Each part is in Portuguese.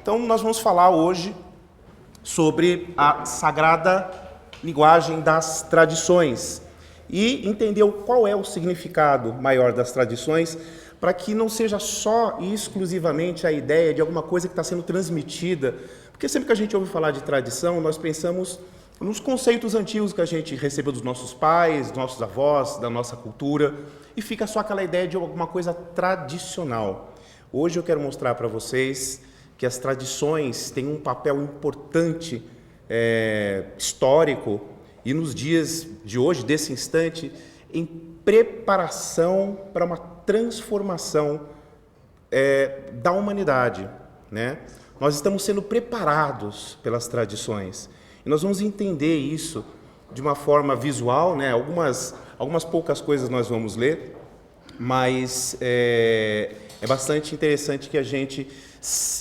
Então, nós vamos falar hoje sobre a sagrada linguagem das tradições e entender qual é o significado maior das tradições, para que não seja só e exclusivamente a ideia de alguma coisa que está sendo transmitida, porque sempre que a gente ouve falar de tradição, nós pensamos nos conceitos antigos que a gente recebeu dos nossos pais, dos nossos avós, da nossa cultura, e fica só aquela ideia de alguma coisa tradicional. Hoje eu quero mostrar para vocês que as tradições têm um papel importante, histórico, e nos dias de hoje, desse instante, em preparação para uma transformação da humanidade, né? Nós estamos sendo preparados pelas tradições, e nós vamos entender isso de uma forma visual, né? Algumas poucas coisas nós vamos ler, mas é bastante interessante que a gente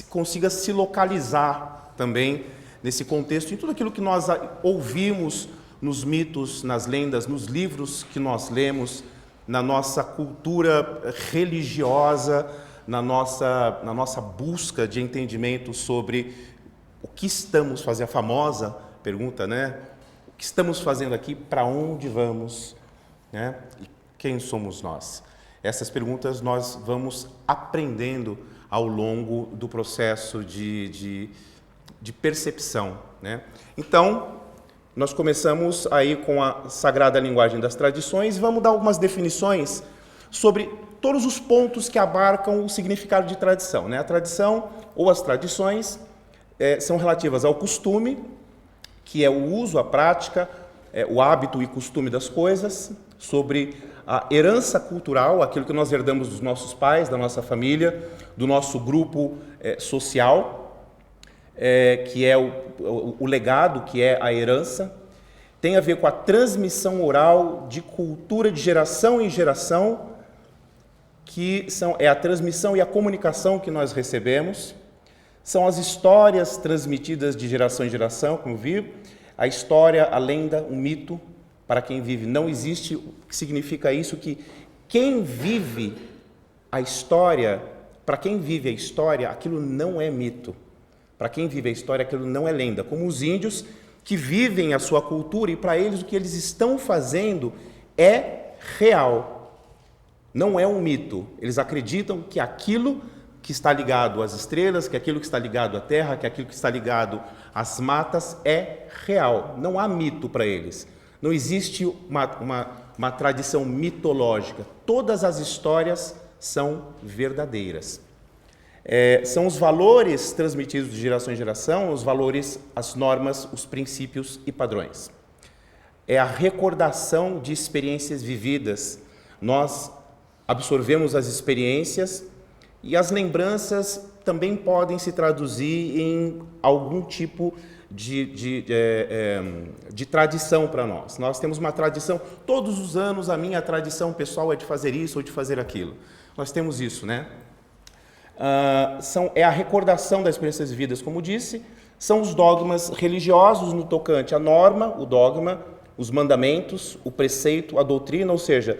consiga se localizar também nesse contexto, em tudo aquilo que nós ouvimos nos mitos, nas lendas, nos livros que nós lemos, na nossa cultura religiosa, na nossa busca de entendimento sobre o que estamos fazendo, a famosa pergunta, né? O que estamos fazendo aqui, para onde vamos, né? E quem somos nós? Essas perguntas nós vamos aprendendo ao longo do processo de percepção, né? Então, nós começamos aí com a sagrada linguagem das tradições e vamos dar algumas definições sobre todos os pontos que abarcam o significado de tradição, né? A tradição ou as tradições são relativas ao costume, que é o uso, a prática, o hábito e costume das coisas, sobre a herança cultural, aquilo que nós herdamos dos nossos pais, da nossa família, do nosso grupo social, que é o legado, que é a herança. Tem a ver com a transmissão oral de cultura de geração em geração, que é a transmissão e a comunicação que nós recebemos. São as histórias transmitidas de geração em geração, como vi, a história, a lenda, o mito. Para quem vive não existe, o que significa isso? Que quem vive a história, para quem vive a história, aquilo não é mito. Para quem vive a história, aquilo não é lenda. Como os índios que vivem a sua cultura e para eles o que eles estão fazendo é real. Não é um mito. Eles acreditam que aquilo que está ligado às estrelas, que aquilo que está ligado à terra, que aquilo que está ligado às matas é real. Não há mito para eles. Não existe uma tradição mitológica. Todas as histórias são verdadeiras. São os valores transmitidos de geração em geração, os valores, as normas, os princípios e padrões. É a recordação de experiências vividas. Nós absorvemos as experiências e as lembranças também podem se traduzir em algum tipo de tradição para nós. Nós temos uma tradição, todos os anos a minha tradição pessoal é de fazer isso ou de fazer aquilo. Nós temos isso, né? É a recordação das experiências vividas, como disse, são os dogmas religiosos no tocante à norma, o dogma, os mandamentos, o preceito, a doutrina, ou seja,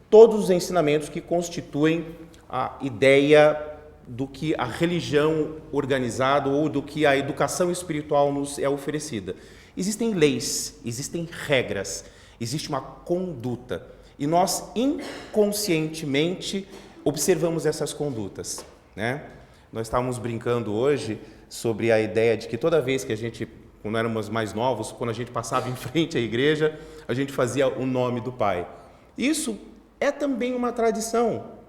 todos os ensinamentos que constituem a ideia do que a religião organizada ou do que a educação espiritual nos é oferecida. Existem leis, existem regras, existe uma conduta e nós inconscientemente observamos essas condutas, né? Nós estávamos brincando hoje sobre a ideia de que toda vez que a gente, quando éramos mais novos, quando a gente passava em frente à igreja, a gente fazia o nome do Pai. Isso é também uma tradição,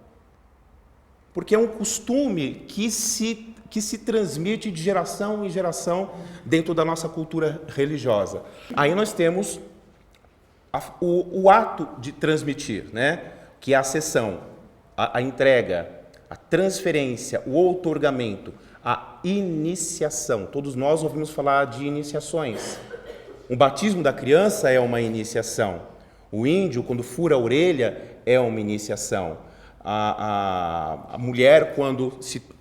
porque é um costume que se transmite de geração em geração dentro da nossa cultura religiosa. Aí nós temos o ato de transmitir, né? Que é a cessão, a entrega, a transferência, o outorgamento, a iniciação. Todos nós ouvimos falar de iniciações. O batismo da criança é uma iniciação. O índio, quando fura a orelha, é uma iniciação. A mulher,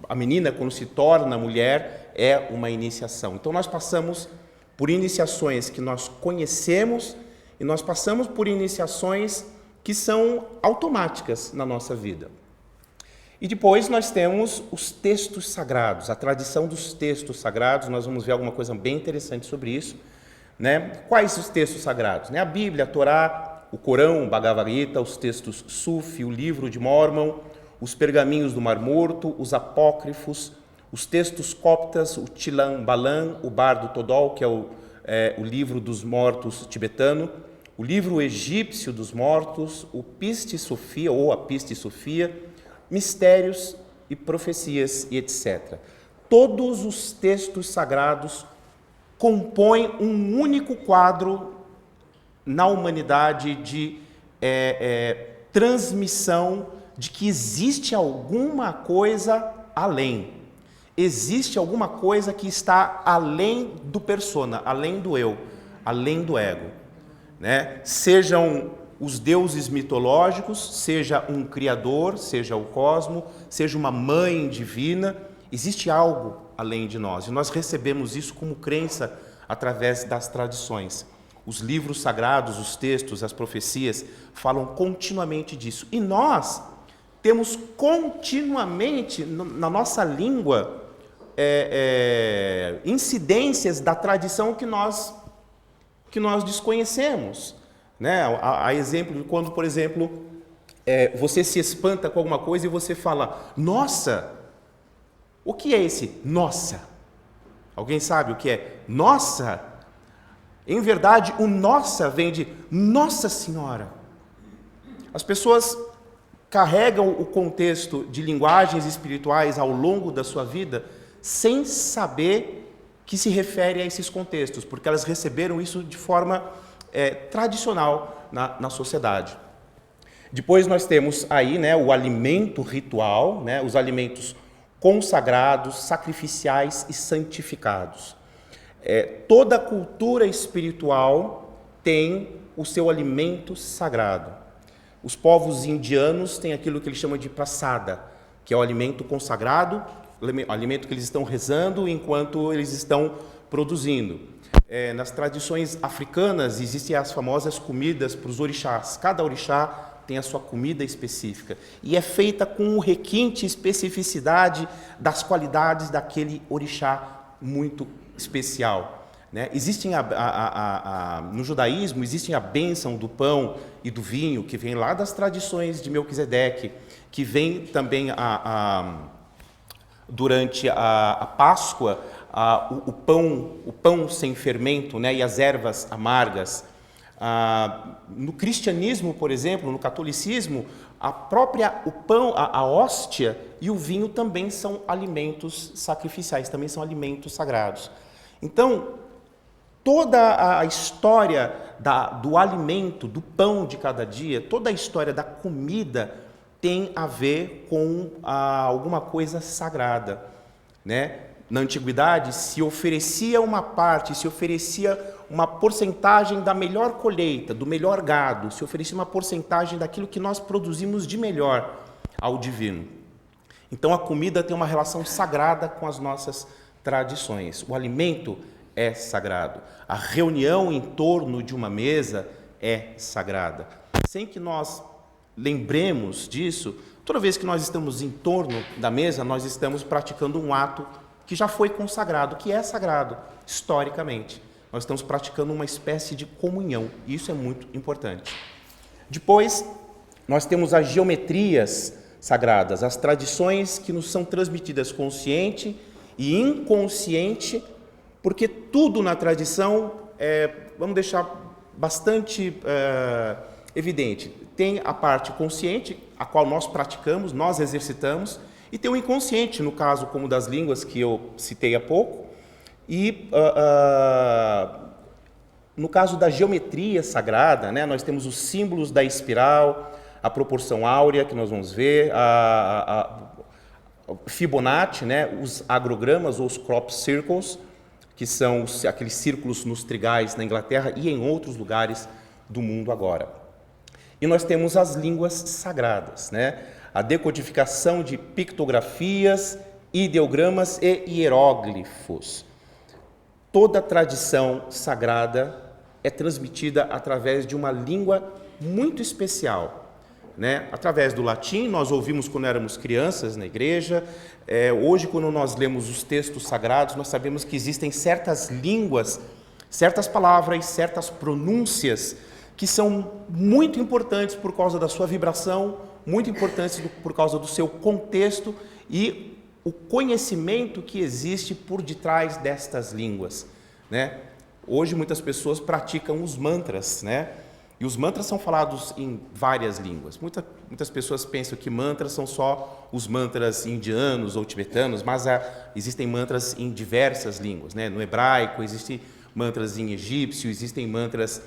a menina, quando se torna mulher, é uma iniciação. Então, nós passamos por iniciações que nós conhecemos e nós passamos por iniciações que são automáticas na nossa vida. E depois nós temos os textos sagrados, a tradição dos textos sagrados. Nós vamos ver alguma coisa bem interessante sobre isso, né? Quais os textos sagrados? Né? A Bíblia, a Torá, o Corão, o Bhagavad Gita, os textos Sufi, o livro de Mórmon, os pergaminhos do Mar Morto, os apócrifos, os textos coptas, o Tilan Balan, o Bardo Todol, que é o livro dos mortos tibetano, o livro egípcio dos mortos, o Piste Sofia, ou a Piste Sofia, mistérios e profecias e etc. Todos os textos sagrados compõem um único quadro na humanidade de transmissão de que existe alguma coisa além. Existe alguma coisa que está além do persona, além do eu, além do ego, né? Sejam os deuses mitológicos, seja um criador, seja o cosmo, seja uma mãe divina, existe algo além de nós. E nós recebemos isso como crença através das tradições. Os livros sagrados, os textos, as profecias falam continuamente disso. E nós temos continuamente na nossa língua incidências da tradição que nós desconhecemos, né? A exemplo de quando, por exemplo, você se espanta com alguma coisa e você fala, nossa, o que é esse nossa? Alguém sabe o que é nossa? Em verdade, o nossa vem de Nossa Senhora. As pessoas carregam o contexto de linguagens espirituais ao longo da sua vida sem saber que se refere a esses contextos, porque elas receberam isso de forma tradicional na sociedade. Depois nós temos aí, né, o alimento ritual, né, os alimentos consagrados, sacrificiais e santificados. Toda cultura espiritual tem o seu alimento sagrado. Os povos indianos têm aquilo que eles chamam de prasada, que é o alimento consagrado, o alimento que eles estão rezando enquanto eles estão produzindo. Nas tradições africanas existem as famosas comidas para os orixás. Cada orixá tem a sua comida específica e é feita com um requinte, especificidade das qualidades daquele orixá muito especial, né? No judaísmo existe a bênção do pão e do vinho, que vem lá das tradições de Melquisedeque, que vem também durante a Páscoa, o pão sem fermento, né, e as ervas amargas. No cristianismo, por exemplo, no catolicismo, o pão, a hóstia e o vinho também são alimentos sacrificiais, também são alimentos sagrados. Então, toda a história do alimento, do pão de cada dia, toda a história da comida tem a ver com alguma coisa sagrada, né? Na antiguidade se oferecia uma parte, se oferecia uma porcentagem da melhor colheita, do melhor gado, se oferecia uma porcentagem daquilo que nós produzimos de melhor ao divino. Então a comida tem uma relação sagrada com as nossas tradições. O alimento é sagrado. A reunião em torno de uma mesa é sagrada. Sem que nós lembremos disso, toda vez que nós estamos em torno da mesa, nós estamos praticando um ato que já foi consagrado, que é sagrado, historicamente. Nós estamos praticando uma espécie de comunhão, e isso é muito importante. Depois, nós temos as geometrias sagradas, as tradições que nos são transmitidas consciente e inconsciente, porque tudo na tradição, vamos deixar bastante evidente, tem a parte consciente, a qual nós praticamos, nós exercitamos, e tem o inconsciente, no caso como das línguas que eu citei há pouco, e no caso da geometria sagrada, né, nós temos os símbolos da espiral, a proporção áurea, que nós vamos ver, a Fibonacci, né, os agrogramas ou os crop circles, que são aqueles círculos nos trigais na Inglaterra e em outros lugares do mundo agora. E nós temos as línguas sagradas, né? A decodificação de pictografias, ideogramas e hieróglifos. Toda tradição sagrada é transmitida através de uma língua muito especial, né? Através do latim, nós ouvimos quando éramos crianças na igreja. Hoje, quando nós lemos os textos sagrados, nós sabemos que existem certas línguas, certas palavras, certas pronúncias que são muito importantes por causa da sua vibração, muito importantes por causa do seu contexto e o conhecimento que existe por detrás destas línguas, né? Hoje muitas pessoas praticam os mantras, né? E os mantras são falados em várias línguas. Muitas pessoas pensam que mantras são só os mantras indianos ou tibetanos, mas existem mantras em diversas línguas, né? No hebraico, existem mantras em egípcio, existem mantras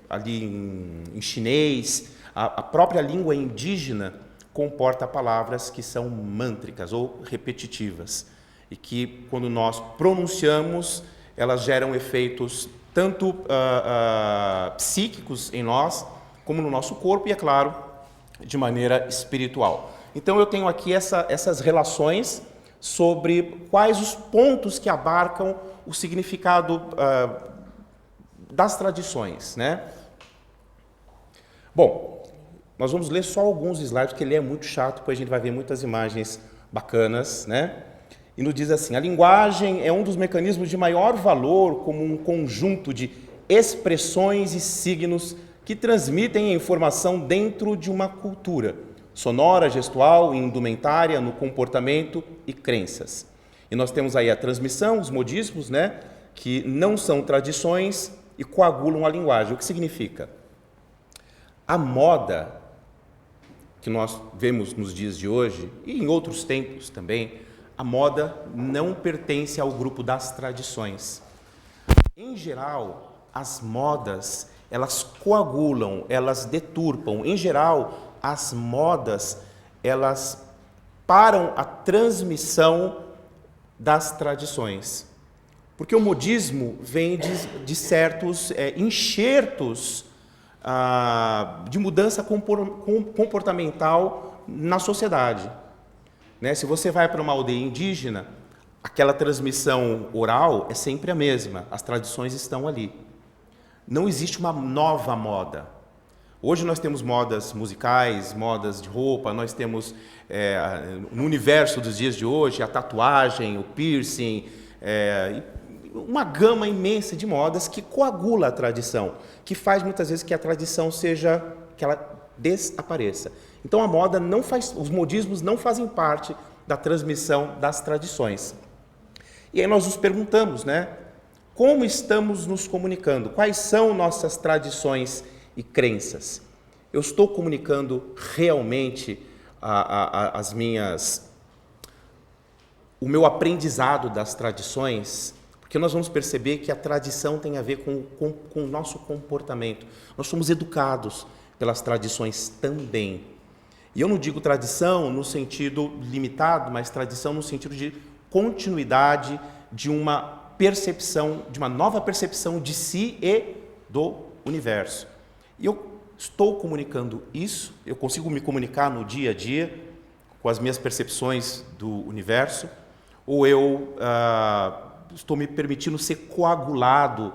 ali em chinês. A própria língua indígena comporta palavras que são mântricas ou repetitivas e que, quando nós pronunciamos, elas geram efeitos tanto psíquicos em nós, como no nosso corpo e, é claro, de maneira espiritual. Então, eu tenho aqui essas relações sobre quais os pontos que abarcam o significado das tradições, né? Bom, nós vamos ler só alguns slides, porque ele é muito chato, depois a gente vai ver muitas imagens bacanas, né? E nos diz assim: a linguagem é um dos mecanismos de maior valor como um conjunto de expressões e signos que transmitem a informação dentro de uma cultura, sonora, gestual, indumentária, no comportamento e crenças. E nós temos aí a transmissão, os modismos, né, que não são tradições e coagulam a linguagem. O que significa? A moda que nós vemos nos dias de hoje, e em outros tempos também, a moda não pertence ao grupo das tradições. Em geral, as modas, elas coagulam, elas deturpam. Em geral, as modas, elas param a transmissão das tradições. Porque o modismo vem de certos enxertos de mudança comportamental na sociedade. Né? Se você vai para uma aldeia indígena, aquela transmissão oral é sempre a mesma, as tradições estão ali. Não existe uma nova moda. Hoje nós temos modas musicais, modas de roupa, nós temos, no universo dos dias de hoje, a tatuagem, o piercing, uma gama imensa de modas que coagula a tradição, que faz muitas vezes que a tradição que ela desapareça. Então a moda não faz, os modismos não fazem parte da transmissão das tradições. E aí nós nos perguntamos, né? Como estamos nos comunicando? Quais são nossas tradições e crenças? Eu estou comunicando realmente o meu aprendizado das tradições? Porque nós vamos perceber que a tradição tem a ver com o nosso comportamento. Nós somos educados pelas tradições também. E eu não digo tradição no sentido limitado, mas tradição no sentido de continuidade de uma percepção, de uma nova percepção de si e do universo. E eu estou comunicando isso, eu consigo me comunicar no dia a dia com as minhas percepções do universo, ou eu estou me permitindo ser coagulado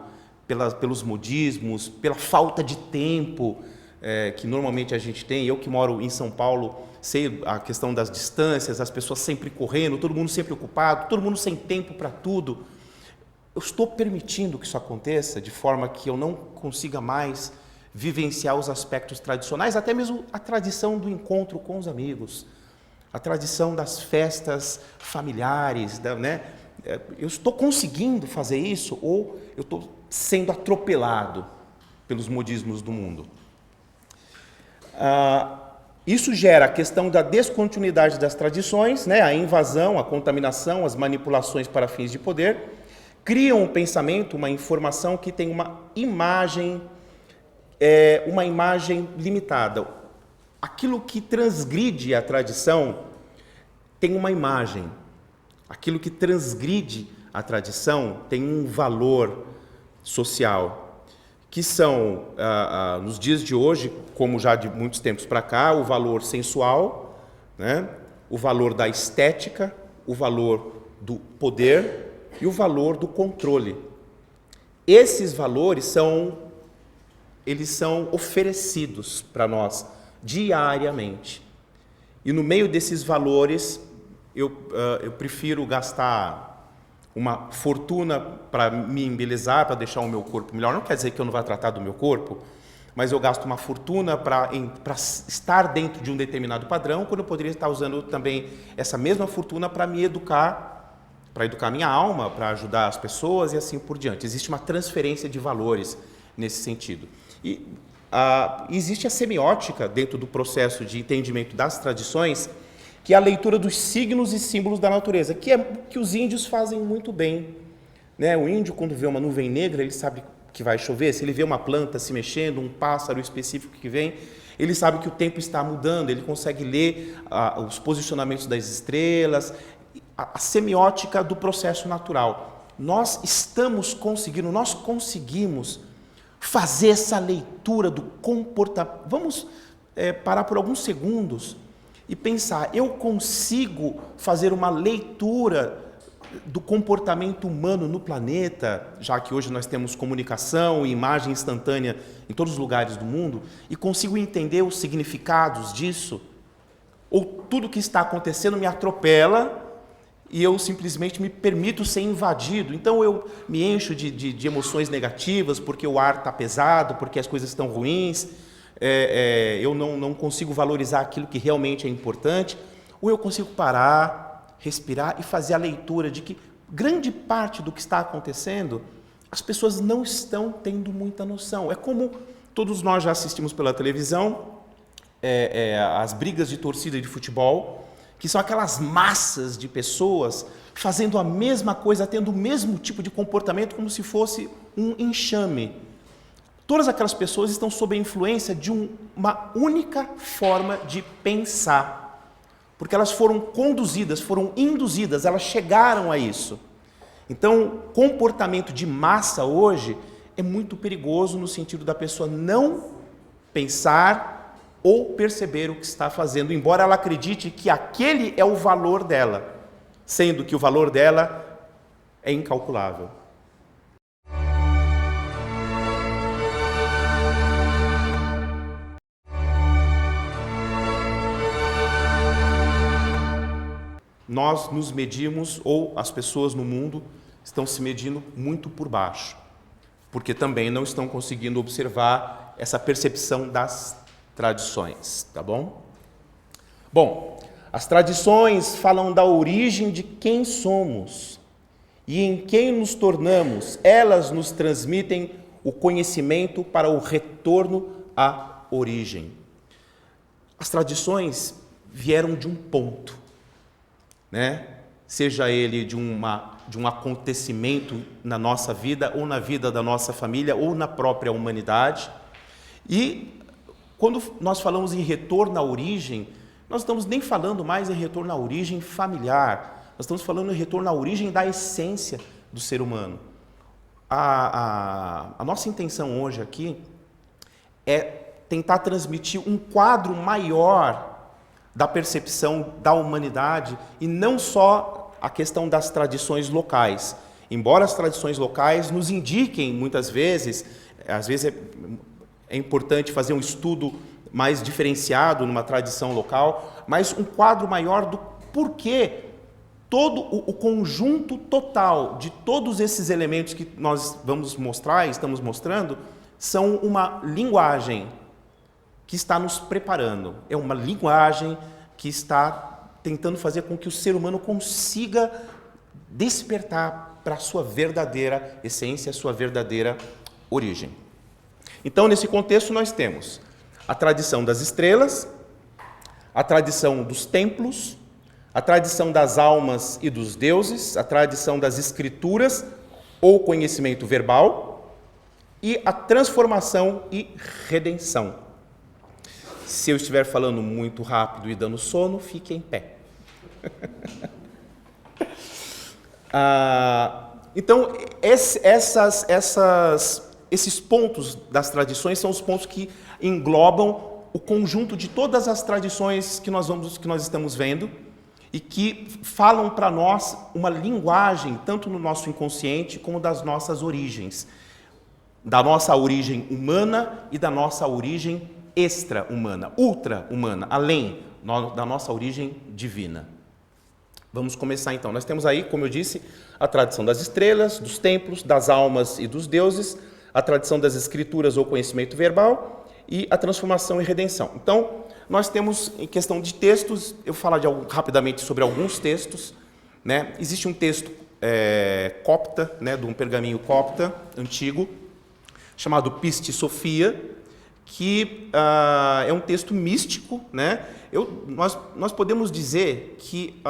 pelos modismos, pela falta de tempo que normalmente a gente tem. Eu que moro em São Paulo, sei a questão das distâncias, as pessoas sempre correndo, todo mundo sempre ocupado, todo mundo sem tempo para tudo. Eu estou permitindo que isso aconteça de forma que eu não consiga mais vivenciar os aspectos tradicionais, até mesmo a tradição do encontro com os amigos, a tradição das festas familiares, né? Eu estou conseguindo fazer isso ou eu estou sendo atropelado pelos modismos do mundo? Isso gera a questão da descontinuidade das tradições, né? A invasão, a contaminação, as manipulações para fins de poder, criam um pensamento, uma informação que tem uma imagem limitada. Aquilo que transgride a tradição tem uma imagem. Aquilo que transgride a tradição tem um valor social, que são, nos dias de hoje, como já de muitos tempos para cá, o valor sensual, né? O valor da estética, o valor do poder e o valor do controle. Esses valores são oferecidos para nós diariamente. E no meio desses valores, eu prefiro gastar uma fortuna para me embelezar, para deixar o meu corpo melhor. Não quer dizer que eu não vá tratar do meu corpo, mas eu gasto uma fortuna para estar dentro de um determinado padrão, quando eu poderia estar usando também essa mesma fortuna para me educar, para educar minha alma, para ajudar as pessoas e assim por diante. Existe uma transferência de valores nesse sentido. E existe a semiótica dentro do processo de entendimento das tradições, que é a leitura dos signos e símbolos da natureza, que os índios fazem muito bem, né? O índio, quando vê uma nuvem negra, ele sabe que vai chover. Se ele vê uma planta se mexendo, um pássaro específico que vem, ele sabe que o tempo está mudando, ele consegue ler os posicionamentos das estrelas, a semiótica do processo natural. Nós conseguimos fazer essa leitura do comportamento. Vamos parar por alguns segundos e pensar, eu consigo fazer uma leitura do comportamento humano no planeta, já que hoje nós temos comunicação e imagem instantânea em todos os lugares do mundo, e consigo entender os significados disso? Ou tudo que está acontecendo me atropela e eu simplesmente me permito ser invadido? Então eu me encho de emoções negativas porque o ar está pesado, porque as coisas estão ruins, eu não consigo valorizar aquilo que realmente é importante, ou eu consigo parar, respirar e fazer a leitura de que grande parte do que está acontecendo, as pessoas não estão tendo muita noção. É como todos nós já assistimos pela televisão, as brigas de torcida de futebol, que são aquelas massas de pessoas fazendo a mesma coisa, tendo o mesmo tipo de comportamento, como se fosse um enxame. Todas aquelas pessoas estão sob a influência de uma única forma de pensar, porque elas foram conduzidas, foram induzidas, elas chegaram a isso. Então, comportamento de massa hoje é muito perigoso no sentido da pessoa não pensar ou perceber o que está fazendo, embora ela acredite que aquele é o valor dela, sendo que o valor dela é incalculável. Nós nos medimos, ou as pessoas no mundo estão se medindo muito por baixo, porque também não estão conseguindo observar essa percepção das tradições, tá bom? Bom, as tradições falam da origem de quem somos e em quem nos tornamos. Elas nos transmitem o conhecimento para o retorno à origem. As tradições vieram de um ponto, né? Seja ele de um acontecimento na nossa vida, ou na vida da nossa família, ou na própria humanidade. E quando nós falamos em retorno à origem, nós estamos nem falando mais em retorno à origem familiar, nós estamos falando em retorno à origem da essência do ser humano. A nossa intenção hoje aqui é tentar transmitir um quadro maior da percepção da humanidade, e não só a questão das tradições locais. Embora as tradições locais nos indiquem muitas vezes, às vezes é importante fazer um estudo mais diferenciado numa tradição local, mas um quadro maior do porquê todo o conjunto total de todos esses elementos que nós vamos mostrar, estamos mostrando, são uma linguagem que está nos preparando. É uma linguagem que está tentando fazer com que o ser humano consiga despertar para a sua verdadeira essência, a sua verdadeira origem. Então, nesse contexto, nós temos a tradição das estrelas, a tradição dos templos, a tradição das almas e dos deuses, a tradição das escrituras ou conhecimento verbal, e a transformação e redenção. Se eu estiver falando muito rápido e dando sono, fique em pé. Então, esses pontos das tradições são os pontos que englobam o conjunto de todas as tradições que nós estamos vendo e que falam para nós uma linguagem, tanto no nosso inconsciente como das nossas origens, da nossa origem humana e da nossa origem extra-humana, ultra-humana, além da nossa origem divina. Vamos começar então. Nós temos aí, como eu disse, a tradição das estrelas, dos templos, das almas e dos deuses, a tradição das escrituras ou conhecimento verbal e a transformação e redenção. Então, nós temos, em questão de textos, eu vou falar rapidamente sobre alguns textos, né? Existe um texto copta, né, de um pergaminho copta antigo, chamado Pistis Sophia, que é um texto místico, né? Nós podemos dizer que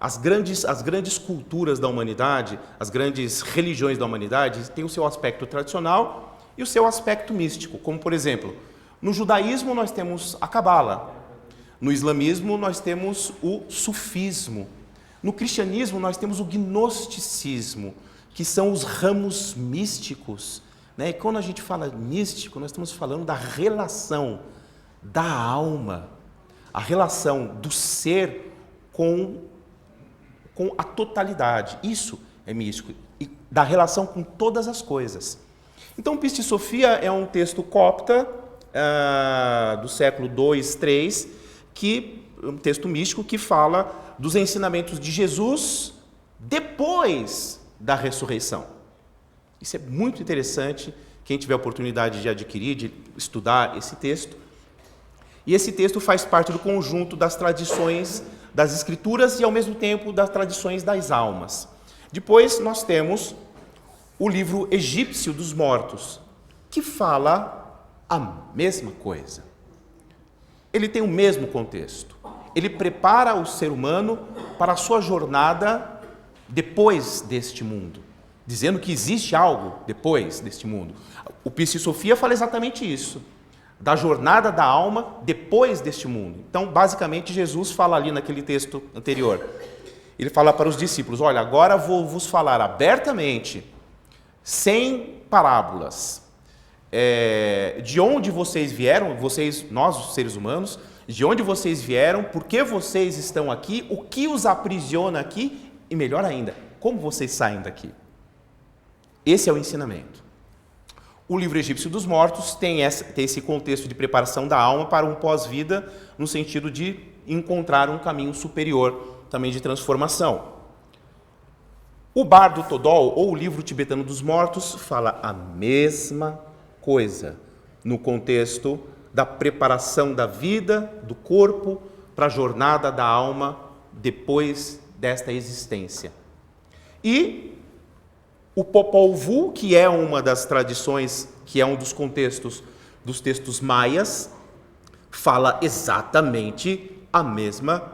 as grandes culturas da humanidade, as grandes religiões da humanidade, têm o seu aspecto tradicional e o seu aspecto místico, como, por exemplo, no judaísmo nós temos a Cabala, no islamismo nós temos o sufismo, no cristianismo nós temos o gnosticismo, que são os ramos místicos, né? E quando a gente fala místico, nós estamos falando da relação da alma, a relação do ser com a totalidade. Isso é místico, e da relação com todas as coisas. Então, Pistis Sophia é um texto copta do século II, III, um texto místico que fala dos ensinamentos de Jesus depois da ressurreição. Isso é muito interessante, quem tiver a oportunidade de adquirir, de estudar esse texto. E esse texto faz parte do conjunto das tradições das Escrituras e, ao mesmo tempo, das tradições das almas. Depois, nós temos o livro egípcio dos mortos, que fala a mesma coisa. Ele tem o mesmo contexto. Ele prepara o ser humano para a sua jornada depois deste mundo, dizendo que existe algo depois deste mundo. O Pistis Sophia fala exatamente isso, da jornada da alma depois deste mundo. Então, basicamente, Jesus fala ali naquele texto anterior. Ele fala para os discípulos, olha, agora vou vos falar abertamente, sem parábolas, de onde vocês vieram, nós, os seres humanos, de onde vocês vieram, por que vocês estão aqui, o que os aprisiona aqui, e melhor ainda, como vocês saem daqui. Esse é o ensinamento. O livro egípcio dos mortos tem esse contexto de preparação da alma para um pós-vida, no sentido de encontrar um caminho superior, também de transformação. O Bardo Todol, ou o livro tibetano dos mortos, fala a mesma coisa, no contexto da preparação da vida, do corpo, para a jornada da alma depois desta existência. E o Popol Vuh, que é uma das tradições, que é um dos contextos dos textos maias, fala exatamente a mesma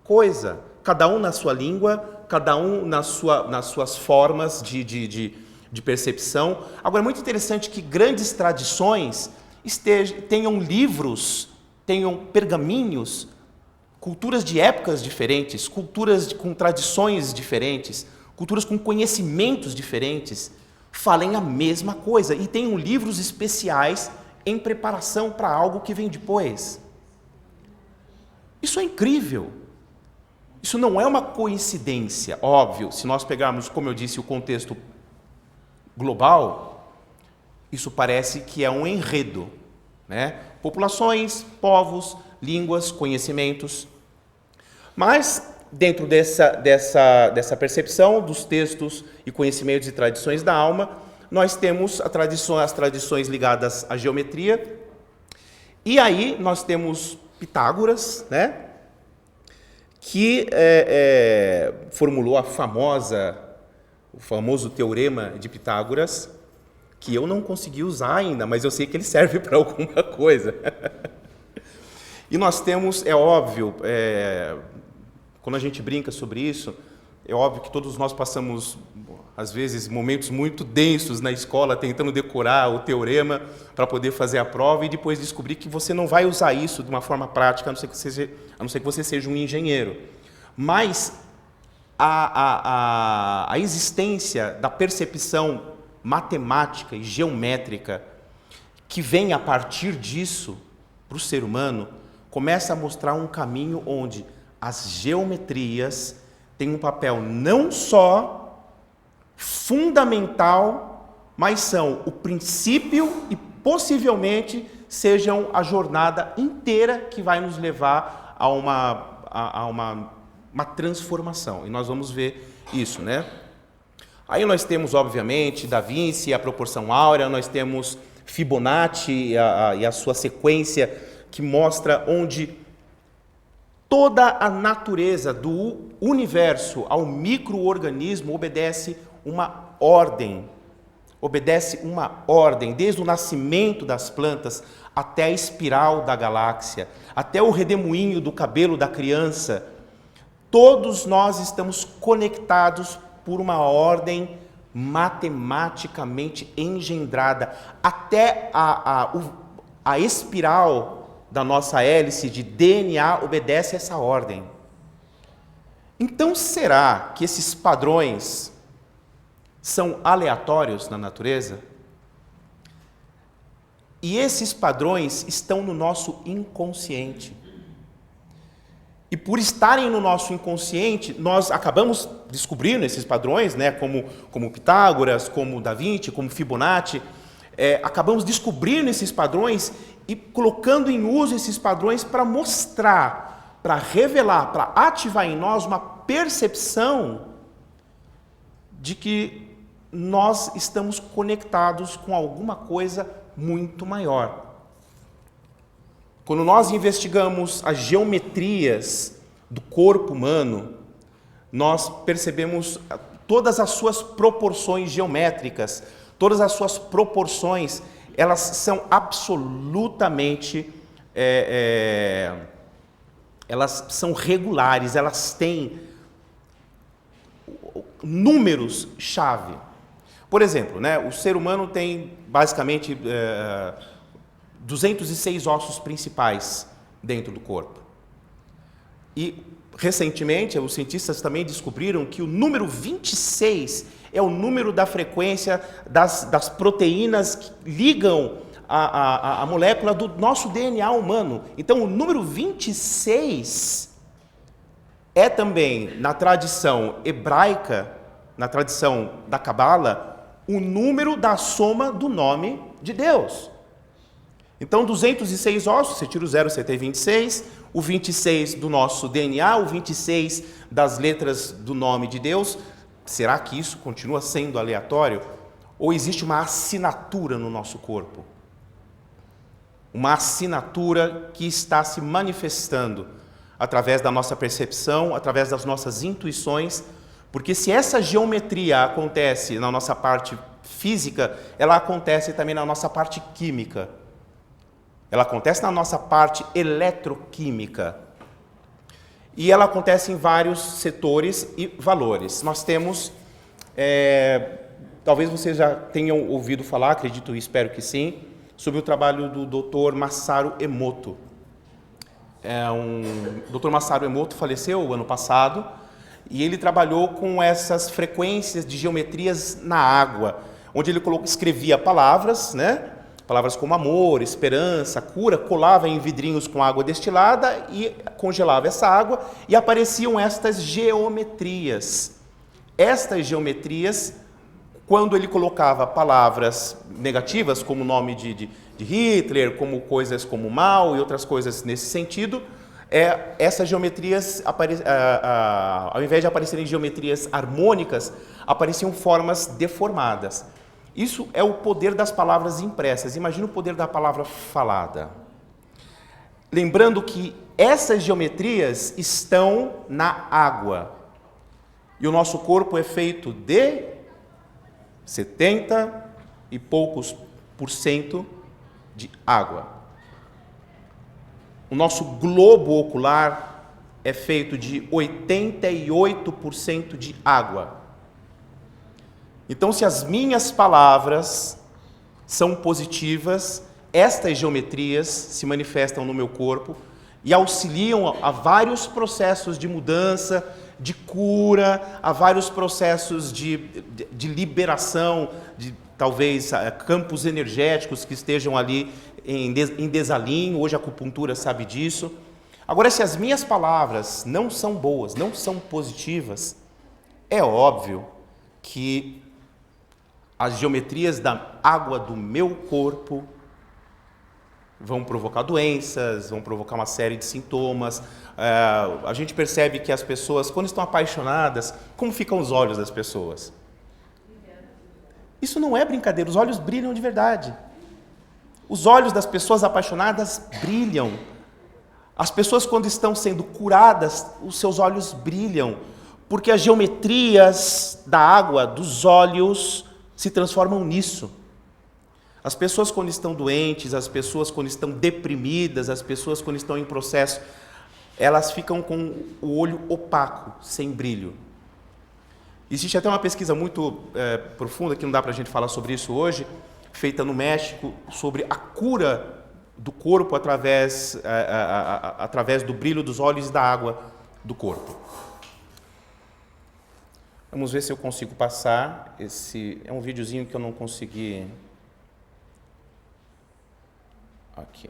coisa. Cada um na sua língua, cada um nas suas formas de percepção. Agora, é muito interessante que grandes tradições tenham livros, tenham pergaminhos, culturas de épocas diferentes, culturas com tradições diferentes, culturas com conhecimentos diferentes, falem a mesma coisa e tenham livros especiais em preparação para algo que vem depois. Isso é incrível. Isso não é uma coincidência, óbvio. Se nós pegarmos, como eu disse, o contexto global, isso parece que é um enredo, né? Populações, povos, línguas, conhecimentos. Mas, dentro dessa percepção dos textos e conhecimentos e tradições da alma, nós temos as tradições ligadas à geometria. E aí nós temos Pitágoras, né? Que formulou o famoso teorema de Pitágoras, que eu não consegui usar ainda, mas eu sei que ele serve para alguma coisa. E nós temos, é óbvio, quando a gente brinca sobre isso, é óbvio que todos nós passamos, às vezes, momentos muito densos na escola, tentando decorar o teorema para poder fazer a prova e depois descobrir que você não vai usar isso de uma forma prática, a não ser que você seja um engenheiro. Mas a existência da percepção matemática e geométrica que vem a partir disso para o ser humano começa a mostrar um caminho onde as geometrias têm um papel não só fundamental, mas são o princípio e possivelmente sejam a jornada inteira que vai nos levar a uma transformação. E nós vamos ver isso, né? Aí nós temos, obviamente, Da Vinci, a proporção áurea, nós temos Fibonacci e a sua sequência que mostra onde toda a natureza do universo ao micro-organismo obedece uma ordem. Obedece uma ordem, desde o nascimento das plantas até a espiral da galáxia, até o redemoinho do cabelo da criança. Todos nós estamos conectados por uma ordem matematicamente engendrada. Até a espiral da nossa hélice de DNA obedece a essa ordem. Então, será que esses padrões são aleatórios na natureza? E esses padrões estão no nosso inconsciente. E por estarem no nosso inconsciente, nós acabamos descobrindo esses padrões, né, como Pitágoras, como Da Vinci, como Fibonacci, acabamos descobrindo esses padrões e colocando em uso esses padrões para mostrar, para revelar, para ativar em nós uma percepção de que nós estamos conectados com alguma coisa muito maior. Quando nós investigamos as geometrias do corpo humano, nós percebemos todas as suas proporções geométricas, todas as suas proporções, elas são absolutamente, elas são regulares, elas têm números-chave. Por exemplo, né, o ser humano tem basicamente 206 ossos principais dentro do corpo. E, recentemente, os cientistas também descobriram que o número 26 é o número da frequência das proteínas que ligam a molécula do nosso DNA humano. Então, o número 26 é também, na tradição hebraica, na tradição da Cabala, o número da soma do nome de Deus. Então, 206 ossos, você tira o 0, você tem 26, o 26 do nosso DNA, o 26 das letras do nome de Deus. Será que isso continua sendo aleatório? Ou existe uma assinatura no nosso corpo? Uma assinatura que está se manifestando através da nossa percepção, através das nossas intuições, porque se essa geometria acontece na nossa parte física, ela acontece também na nossa parte química. Ela acontece na nossa parte eletroquímica. E ela acontece em vários setores e valores. Nós temos, talvez vocês já tenham ouvido falar, acredito e espero que sim, sobre o trabalho do Dr. Masaru Emoto. O Dr. Masaru Emoto faleceu ano passado e ele trabalhou com essas frequências de geometrias na água, onde ele escrevia palavras, né? Palavras como amor, esperança, cura, colava em vidrinhos com água destilada e congelava essa água e apareciam estas geometrias. Estas geometrias, quando ele colocava palavras negativas, como o nome de Hitler, como coisas como mal e outras coisas nesse sentido, essas geometrias, ao invés de aparecerem geometrias harmônicas, apareciam formas deformadas. Isso é o poder das palavras impressas. Imagina o poder da palavra falada. Lembrando que essas geometrias estão na água. E o nosso corpo é feito de 70 e poucos por cento de água. O nosso globo ocular é feito de 88% de água. Então, se as minhas palavras são positivas, estas geometrias se manifestam no meu corpo e auxiliam a vários processos de mudança, de cura, a vários processos de liberação, de talvez campos energéticos que estejam ali em desalinho. Hoje a acupuntura sabe disso. Agora, se as minhas palavras não são boas, não são positivas, é óbvio que as geometrias da água do meu corpo vão provocar doenças, vão provocar uma série de sintomas. A gente percebe que as pessoas, quando estão apaixonadas, como ficam os olhos das pessoas? Isso não é brincadeira, os olhos brilham de verdade. Os olhos das pessoas apaixonadas brilham. As pessoas, quando estão sendo curadas, os seus olhos brilham, porque as geometrias da água, dos olhos, se transformam nisso. As pessoas, quando estão doentes, as pessoas, quando estão deprimidas, as pessoas, quando estão em processo, elas ficam com o olho opaco, sem brilho. Existe até uma pesquisa muito profunda, que não dá para a gente falar sobre isso hoje, feita no México, sobre a cura do corpo através do brilho dos olhos e da água do corpo. Vamos ver se eu consigo passar esse... É um videozinho que eu não consegui... Aqui.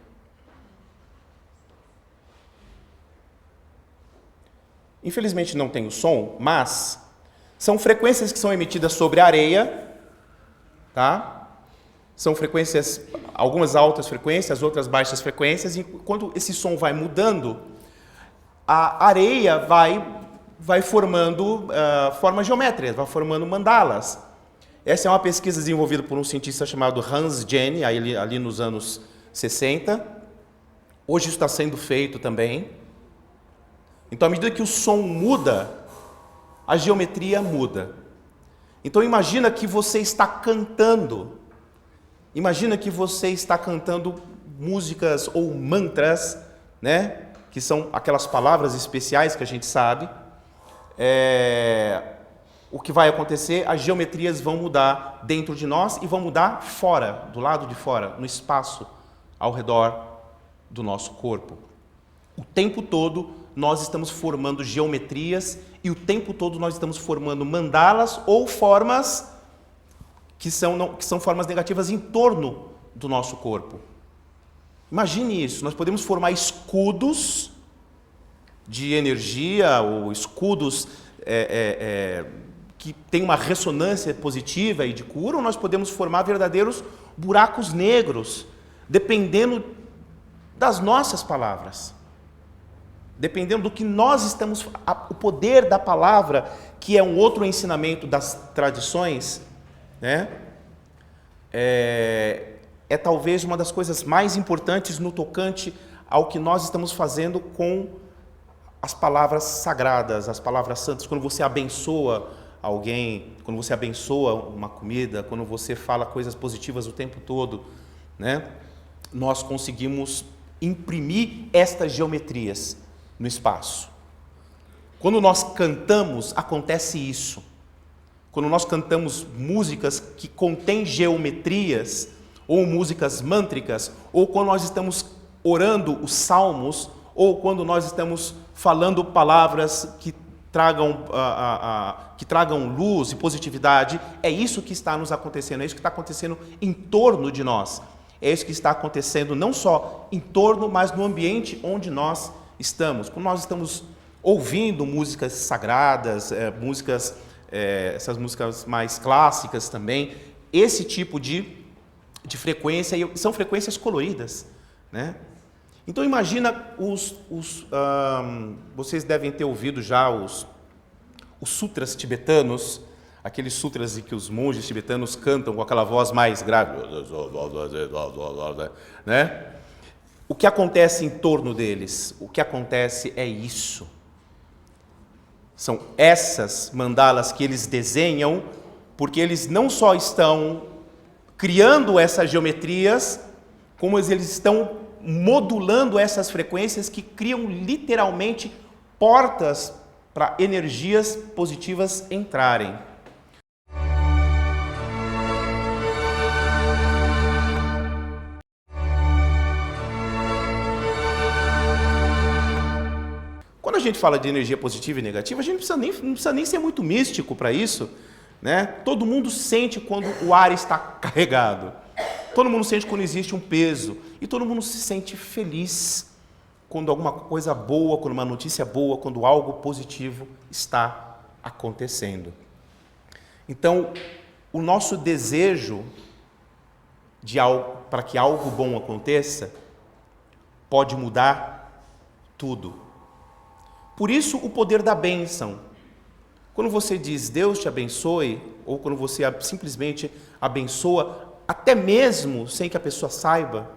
Infelizmente não tem o som, mas são frequências que são emitidas sobre a areia, tá? São frequências, algumas altas frequências, outras baixas frequências, e quando esse som vai mudando, a areia vai formando formas geométricas, vai formando mandalas. Essa é uma pesquisa desenvolvida por um cientista chamado Hans Jenny, ali nos anos 60. Hoje isso está sendo feito também. Então, à medida que o som muda, a geometria muda. Então, imagina que você está cantando. Imagina que você está cantando músicas ou mantras, né? Que são aquelas palavras especiais que a gente sabe. O que vai acontecer? As geometrias vão mudar dentro de nós e vão mudar fora, do lado de fora, no espaço ao redor do nosso corpo. O tempo todo nós estamos formando geometrias e o tempo todo nós estamos formando mandalas ou formas que são formas negativas em torno do nosso corpo. Imagine isso, nós podemos formar escudos de energia ou escudos que têm uma ressonância positiva e de cura, ou nós podemos formar verdadeiros buracos negros, dependendo das nossas palavras. Dependendo do que nós estamos... O poder da palavra, que é um outro ensinamento das tradições, né? É talvez uma das coisas mais importantes no tocante ao que nós estamos fazendo com as palavras sagradas, as palavras santas. Quando você abençoa alguém, quando você abençoa uma comida, quando você fala coisas positivas o tempo todo, né? Nós conseguimos imprimir estas geometrias no espaço. Quando nós cantamos, acontece isso. Quando nós cantamos músicas que contêm geometrias, ou músicas mântricas, ou quando nós estamos orando os salmos, ou quando nós estamos falando palavras que tragam luz e positividade, é isso que está nos acontecendo, é isso que está acontecendo em torno de nós. É isso que está acontecendo não só em torno, mas no ambiente onde nós estamos. Quando nós estamos ouvindo músicas sagradas, essas músicas mais clássicas também, esse tipo de frequência, e são frequências coloridas, né? Então imagina vocês devem ter ouvido já os sutras tibetanos, aqueles sutras em que os monges tibetanos cantam com aquela voz mais grave, né? O que acontece em torno deles? O que acontece é isso. São essas mandalas que eles desenham, porque eles não só estão criando essas geometrias, como eles estão modulando essas frequências que criam literalmente portas para energias positivas entrarem. Quando a gente fala de energia positiva e negativa, a gente não precisa nem ser muito místico para isso, né? Todo mundo sente quando o ar está carregado. Todo mundo sente quando existe um peso. E todo mundo se sente feliz quando alguma coisa boa, quando uma notícia boa, quando algo positivo está acontecendo. Então, o nosso desejo para que algo bom aconteça pode mudar tudo. Por isso o poder da bênção. Quando você diz Deus te abençoe, ou quando você simplesmente abençoa, até mesmo sem que a pessoa saiba,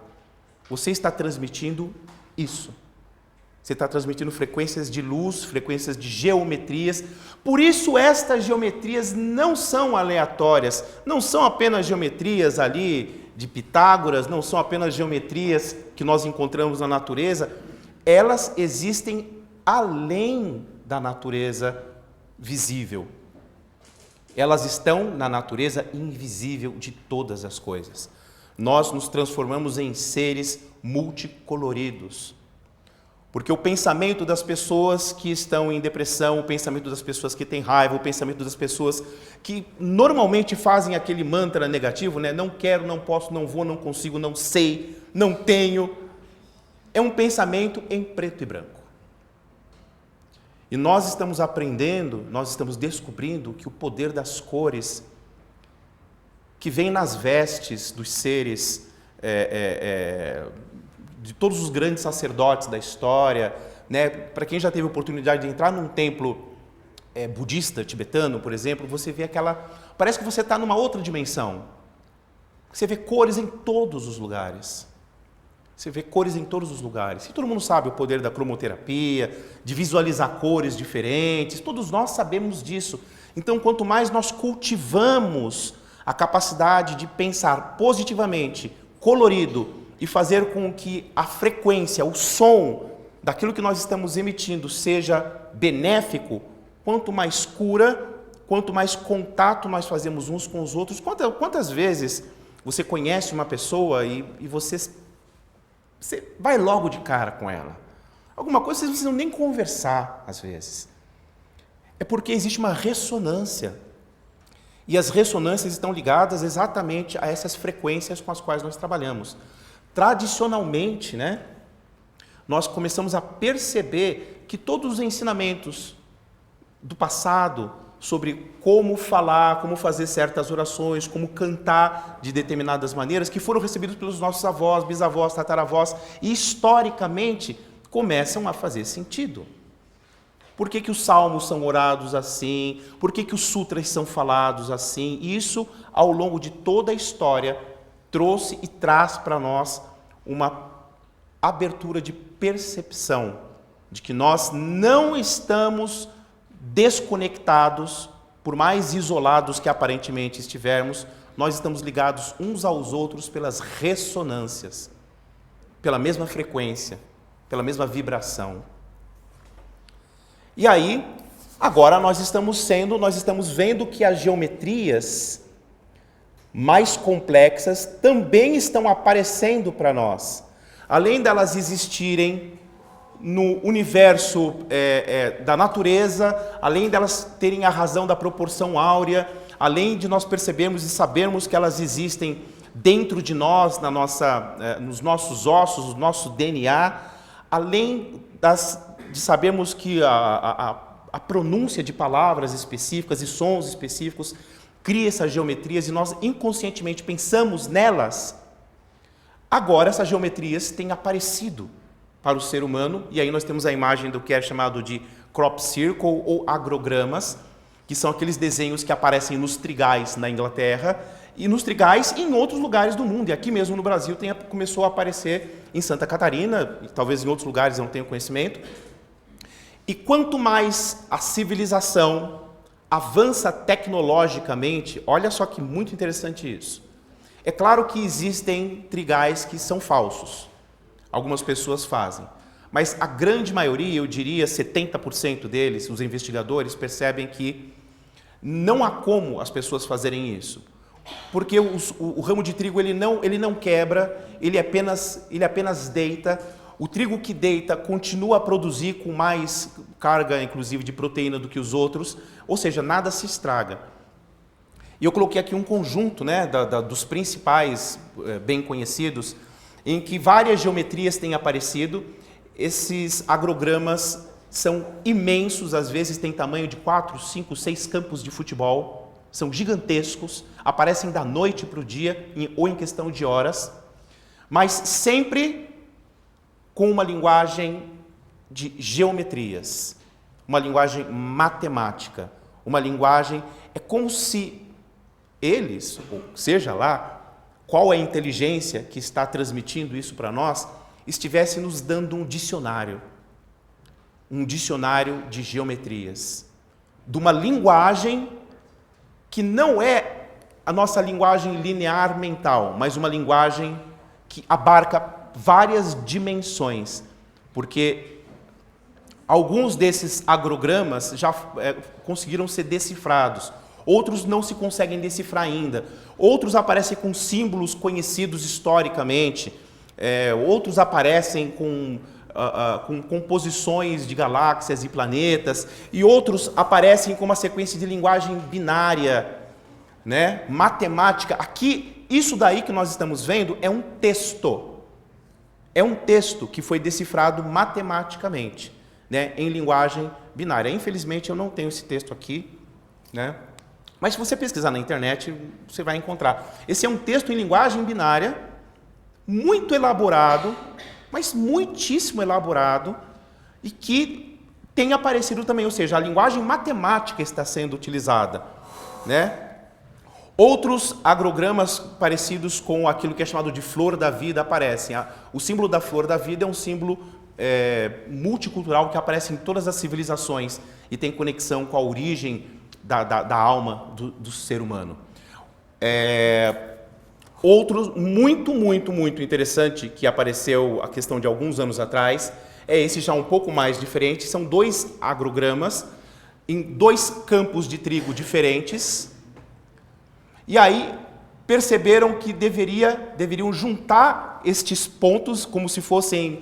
você está transmitindo isso. Você está transmitindo frequências de luz, frequências de geometrias. Por isso estas geometrias não são aleatórias, não são apenas geometrias ali de Pitágoras, não são apenas geometrias que nós encontramos na natureza, elas existem além da natureza visível. Elas estão na natureza invisível de todas as coisas. Nós nos transformamos em seres multicoloridos. Porque o pensamento das pessoas que estão em depressão, o pensamento das pessoas que têm raiva, o pensamento das pessoas que normalmente fazem aquele mantra negativo, né? Não quero, não posso, não vou, não consigo, não sei, não tenho. É um pensamento em preto e branco. E nós estamos aprendendo, nós estamos descobrindo que o poder das cores que vem nas vestes dos seres, de todos os grandes sacerdotes da história, né? Para quem já teve a oportunidade de entrar num templo budista, tibetano, por exemplo, você vê parece que você está numa outra dimensão. Você vê cores em todos os lugares. Você vê cores em todos os lugares. E todo mundo sabe o poder da cromoterapia, de visualizar cores diferentes, todos nós sabemos disso. Então, quanto mais nós cultivamos a capacidade de pensar positivamente, colorido, e fazer com que a frequência, o som daquilo que nós estamos emitindo seja benéfico, quanto mais cura, quanto mais contato nós fazemos uns com os outros. Quantas vezes você conhece uma pessoa e você vai logo de cara com ela? Alguma coisa vocês não precisam nem conversar, às vezes. É porque existe uma ressonância. E as ressonâncias estão ligadas exatamente a essas frequências com as quais nós trabalhamos. Tradicionalmente, né, nós começamos a perceber que todos os ensinamentos do passado sobre como falar, como fazer certas orações, como cantar de determinadas maneiras, que foram recebidos pelos nossos avós, bisavós, tataravós, e historicamente começam a fazer sentido. Por que os salmos são orados assim? Por que os sutras são falados assim? E isso, ao longo de toda a história, trouxe e traz para nós uma abertura de percepção de que nós não estamos desconectados, por mais isolados que aparentemente estivermos, nós estamos ligados uns aos outros pelas ressonâncias, pela mesma frequência, pela mesma vibração. E aí, agora nós estamos vendo que as geometrias mais complexas também estão aparecendo para nós. Além delas existirem no universo da natureza, além delas terem a razão da proporção áurea, além de nós percebermos e sabermos que elas existem dentro de nós, nos nossos ossos, no nosso DNA, além de sabermos que a pronúncia de palavras específicas e sons específicos cria essas geometrias e nós inconscientemente pensamos nelas, agora essas geometrias têm aparecido para o ser humano, e aí nós temos a imagem do que é chamado de crop circle ou agrogramas, que são aqueles desenhos que aparecem nos trigais na Inglaterra e nos trigais em outros lugares do mundo, e aqui mesmo no Brasil começou a aparecer em Santa Catarina, e talvez em outros lugares eu não tenho conhecimento. E quanto mais a civilização avança tecnologicamente, olha só que muito interessante isso. É claro que existem trigais que são falsos. Algumas pessoas fazem. Mas a grande maioria, eu diria 70% deles, os investigadores, percebem que não há como as pessoas fazerem isso. Porque o ramo de trigo ele não quebra, ele apenas deita. O trigo que deita continua a produzir com mais carga, inclusive, de proteína do que os outros, ou seja, nada se estraga. E eu coloquei aqui um conjunto, né, dos principais bem conhecidos, em que várias geometrias têm aparecido. Esses agrogramas são imensos, às vezes têm tamanho de 4, 5, 6 campos de futebol, são gigantescos, aparecem da noite para o dia ou em questão de horas, mas sempre com uma linguagem de geometrias, uma linguagem matemática, uma linguagem... É como se eles, ou seja lá, qual é a inteligência que está transmitindo isso para nós, estivesse nos dando um dicionário de geometrias, de uma linguagem que não é a nossa linguagem linear mental, mas uma linguagem que abarca várias dimensões, porque alguns desses agrogramas já conseguiram ser decifrados, outros não se conseguem decifrar ainda, outros aparecem com símbolos conhecidos historicamente, outros aparecem com composições de galáxias e planetas, e outros aparecem com uma sequência de linguagem binária, né? Matemática. Aqui, isso daí que nós estamos vendo é um texto. É um texto que foi decifrado matematicamente, né? Em linguagem binária. Infelizmente, eu não tenho esse texto aqui, né? Mas se você pesquisar na internet, você vai encontrar. Esse é um texto em linguagem binária, muito elaborado, mas muitíssimo elaborado, e que tem aparecido também, ou seja, a linguagem matemática está sendo utilizada, né? Outros agrogramas parecidos com aquilo que é chamado de flor da vida aparecem. O símbolo da flor da vida é um símbolo multicultural que aparece em todas as civilizações e tem conexão com a origem da alma do ser humano. Outro muito interessante que apareceu a questão de alguns anos atrás, é esse já um pouco mais diferente, são 2 agrogramas em 2 campos de trigo diferentes, e aí perceberam que deveriam juntar estes pontos como se fossem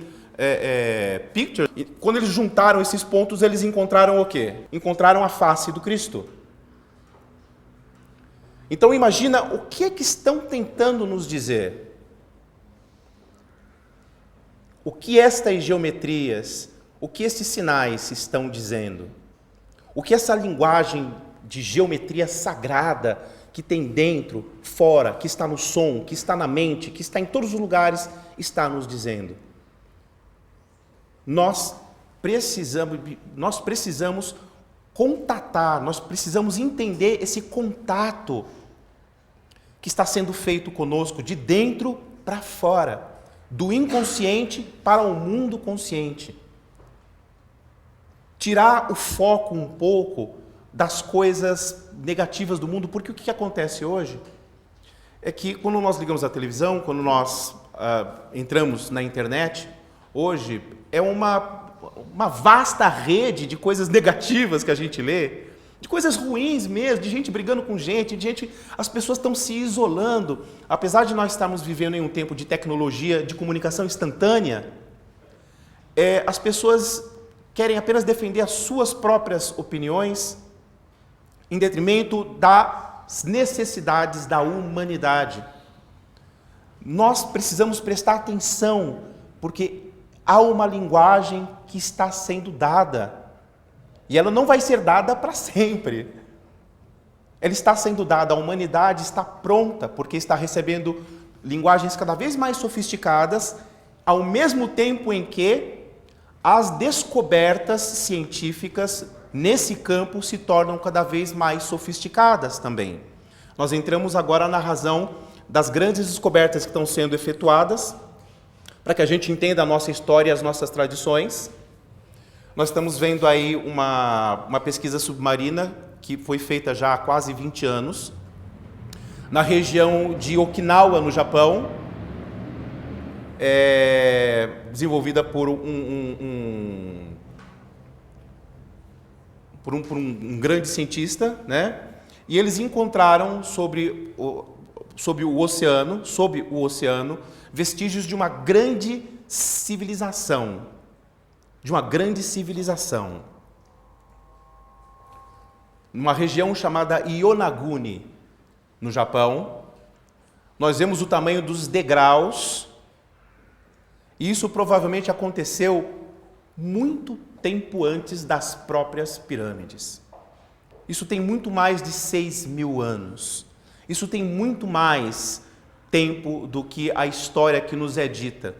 pictures. E quando eles juntaram esses pontos, eles encontraram o quê? Encontraram a face do Cristo. Então imagina o que é que estão tentando nos dizer. O que estas geometrias, o que esses sinais estão dizendo? O que essa linguagem de geometria sagrada que tem dentro, fora, que está no som, que está na mente, que está em todos os lugares, está nos dizendo? Nós precisamos contatar, nós precisamos entender esse contato que está sendo feito conosco de dentro para fora, do inconsciente para o mundo consciente. Tirar o foco um pouco das coisas negativas do mundo, porque o que acontece hoje é que quando nós ligamos a televisão, quando nós entramos na internet, hoje é uma vasta rede de coisas negativas que a gente lê, de coisas ruins mesmo, de gente brigando com gente, as pessoas estão se isolando. Apesar de nós estarmos vivendo em um tempo de tecnologia, de comunicação instantânea, as pessoas querem apenas defender as suas próprias opiniões, em detrimento das necessidades da humanidade. Nós precisamos prestar atenção, porque há uma linguagem que está sendo dada, e ela não vai ser dada para sempre. Ela está sendo dada, a humanidade está pronta, porque está recebendo linguagens cada vez mais sofisticadas, ao mesmo tempo em que as descobertas científicas nesse campo se tornam cada vez mais sofisticadas também. Nós entramos agora na razão das grandes descobertas que estão sendo efetuadas, para que a gente entenda a nossa história e as nossas tradições. Nós estamos vendo aí uma pesquisa submarina que foi feita já há quase 20 anos, na região de Okinawa, no Japão, desenvolvida por um grande cientista, né? E eles encontraram sob o oceano, vestígios de uma grande civilização, numa região chamada Yonaguni, no Japão. Nós vemos o tamanho dos degraus, e isso provavelmente aconteceu muito tempo antes das próprias pirâmides. Isso tem muito mais de 6.000 anos. Isso tem muito mais tempo do que a história que nos é dita.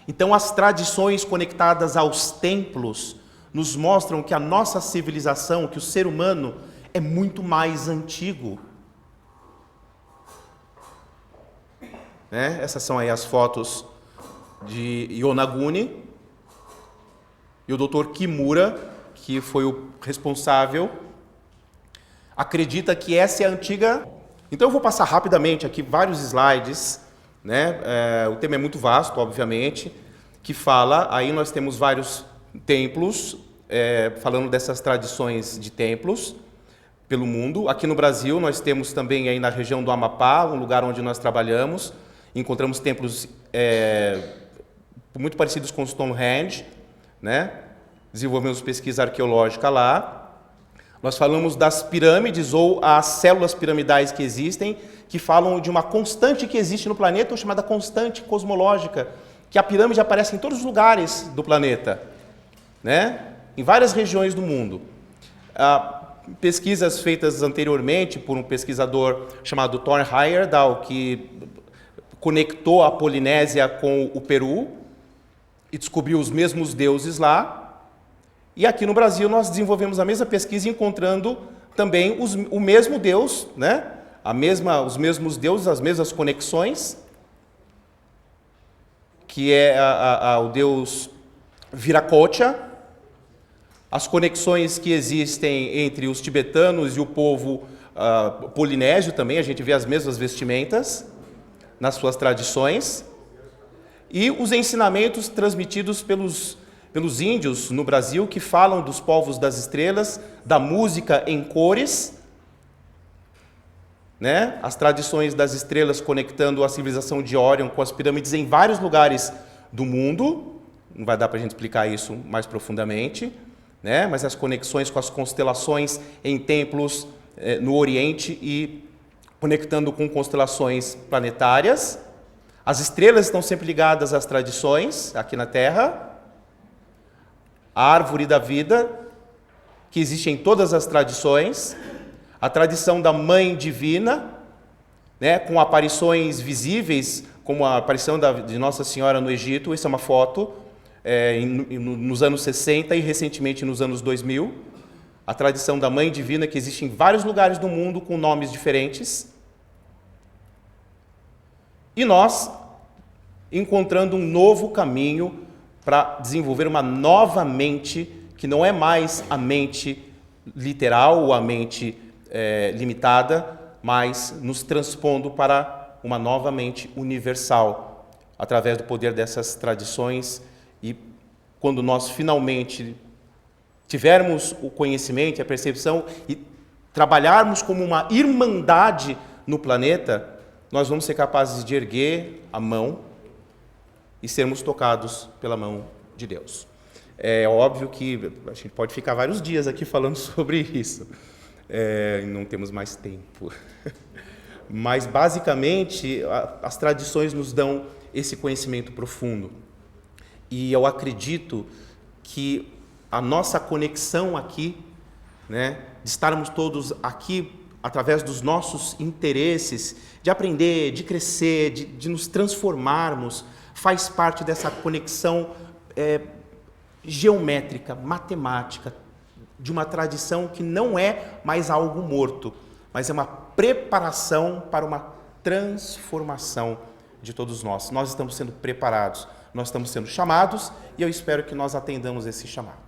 Então, as tradições conectadas aos templos nos mostram que a nossa civilização, que o ser humano é muito mais antigo. Né? Essas são aí as fotos de Yonaguni e o Dr. Kimura, que foi o responsável, acredita que essa é a antiga. Então eu vou passar rapidamente aqui vários slides, né? O tema é muito vasto, obviamente, que fala, aí nós temos vários templos, falando dessas tradições de templos pelo mundo. Aqui no Brasil nós temos também aí na região do Amapá, um lugar onde nós trabalhamos, encontramos templos muito parecidos com Stonehenge, né? Desenvolvemos pesquisa arqueológica lá. Nós falamos das pirâmides ou as células piramidais que existem, que falam de uma constante que existe no planeta, chamada constante cosmológica, que a pirâmide aparece em todos os lugares do planeta, né? Em várias regiões do mundo. Pesquisas feitas anteriormente por um pesquisador chamado Thor Heyerdahl, que conectou a Polinésia com o Peru e descobriu os mesmos deuses lá. E aqui no Brasil nós desenvolvemos a mesma pesquisa encontrando também o mesmo Deus, né? Os mesmos deuses, as mesmas conexões, que é o Deus Viracocha, as conexões que existem entre os tibetanos e o povo polinésio também, a gente vê as mesmas vestimentas nas suas tradições, e os ensinamentos transmitidos pelos índios no Brasil, que falam dos povos das estrelas, da música em cores, né? As tradições das estrelas conectando a civilização de Órion com as pirâmides em vários lugares do mundo. Não vai dar para a gente explicar isso mais profundamente, né? Mas as conexões com as constelações em templos no Oriente e conectando com constelações planetárias. As estrelas estão sempre ligadas às tradições aqui na Terra. A árvore da vida, que existe em todas as tradições, a tradição da Mãe Divina, né, com aparições visíveis, como a aparição de Nossa Senhora no Egito. Essa é uma foto nos anos 60 e recentemente nos anos 2000. A tradição da Mãe Divina, que existe em vários lugares do mundo com nomes diferentes. E nós encontrando um novo caminho para desenvolver uma nova mente, que não é mais a mente literal ou a mente limitada, mas nos transpondo para uma nova mente universal, através do poder dessas tradições. E quando nós finalmente tivermos o conhecimento, a percepção e trabalharmos como uma irmandade no planeta, nós vamos ser capazes de erguer a mão e sermos tocados pela mão de Deus. É óbvio que a gente pode ficar vários dias aqui falando sobre isso. Não temos mais tempo. Mas, basicamente, as tradições nos dão esse conhecimento profundo. E eu acredito que a nossa conexão aqui, né, de estarmos todos aqui através dos nossos interesses, de aprender, de crescer, de nos transformarmos, faz parte dessa conexão geométrica, matemática, de uma tradição que não é mais algo morto, mas é uma preparação para uma transformação de todos nós. Nós estamos sendo preparados, nós estamos sendo chamados e eu espero que nós atendamos esse chamado.